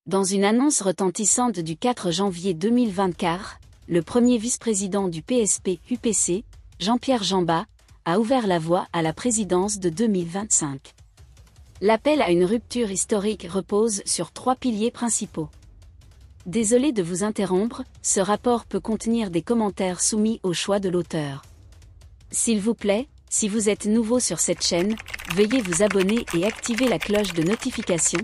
Dans une annonce retentissante du 4 janvier 2024, le premier vice-président du PSP-UPC, Jean-Pierre Jamba, a ouvert la voie à la présidence de 2025. L'appel à une rupture historique repose sur 3 piliers principaux. Désolé de vous interrompre, ce rapport peut contenir des commentaires soumis au choix de l'auteur. S'il vous plaît, si vous êtes nouveau sur cette chaîne, veuillez vous abonner et activer la cloche de notification.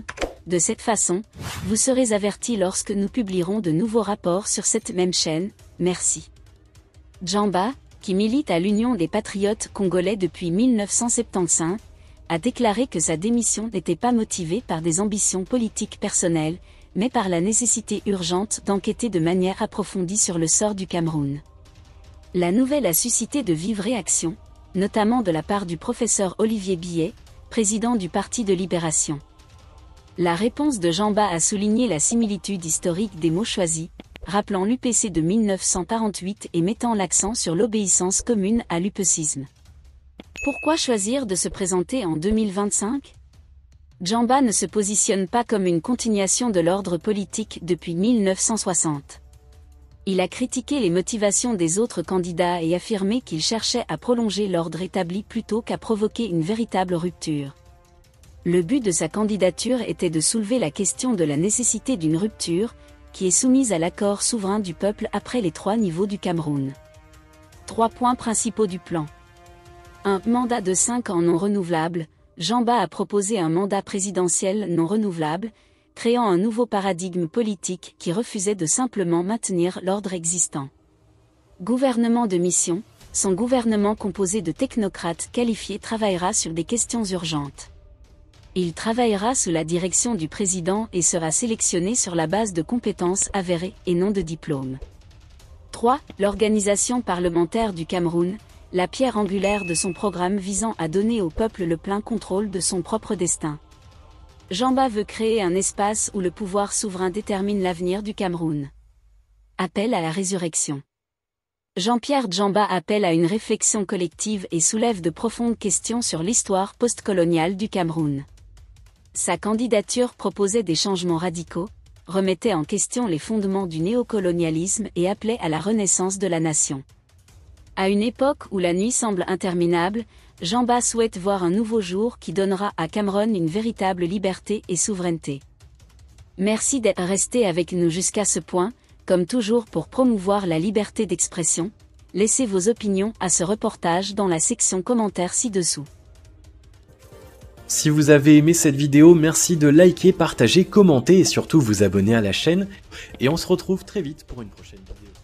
De cette façon, vous serez averti lorsque nous publierons de nouveaux rapports sur cette même chaîne. Merci. Jamba, qui milite à l'Union des patriotes congolais depuis 1975, a déclaré que sa démission n'était pas motivée par des ambitions politiques personnelles, mais par la nécessité urgente d'enquêter de manière approfondie sur le sort du Cameroun. La nouvelle a suscité de vives réactions, notamment de la part du professeur Olivier Billet, président du Parti de Libération. La réponse de Jamba a souligné la similitude historique des mots choisis, rappelant l'UPC de 1948 et mettant l'accent sur l'obéissance commune à l'UPCisme. Pourquoi choisir de se présenter en 2025 ? Jamba ne se positionne pas comme une continuation de l'ordre politique depuis 1960. Il a critiqué les motivations des autres candidats et affirmé qu'il cherchait à prolonger l'ordre établi plutôt qu'à provoquer une véritable rupture. Le but de sa candidature était de soulever la question de la nécessité d'une rupture, qui est soumise à l'accord souverain du peuple après les 3 niveaux du Cameroun. 3 points principaux du plan. Un mandat de 5 ans non renouvelable. Jamba a proposé un mandat présidentiel non renouvelable, créant un nouveau paradigme politique qui refusait de simplement maintenir l'ordre existant. Gouvernement de mission. Son gouvernement composé de technocrates qualifiés travaillera sur des questions urgentes. Il travaillera sous la direction du président et sera sélectionné sur la base de compétences avérées et non de diplômes. 3. L'organisation parlementaire du Cameroun, la pierre angulaire de son programme visant à donner au peuple le plein contrôle de son propre destin. Jamba veut créer un espace où le pouvoir souverain détermine l'avenir du Cameroun. Appel à la résurrection. Jean-Pierre Jamba appelle à une réflexion collective et soulève de profondes questions sur l'histoire postcoloniale du Cameroun. Sa candidature proposait des changements radicaux, remettait en question les fondements du néocolonialisme et appelait à la renaissance de la nation. À une époque où la nuit semble interminable, Jamba souhaite voir un nouveau jour qui donnera à Cameroun une véritable liberté et souveraineté. Merci d'être resté avec nous jusqu'à ce point, comme toujours pour promouvoir la liberté d'expression. Laissez vos opinions à ce reportage dans la section commentaires ci-dessous. Si vous avez aimé cette vidéo, merci de liker, partager, commenter et surtout vous abonner à la chaîne. Et on se retrouve très vite pour une prochaine vidéo.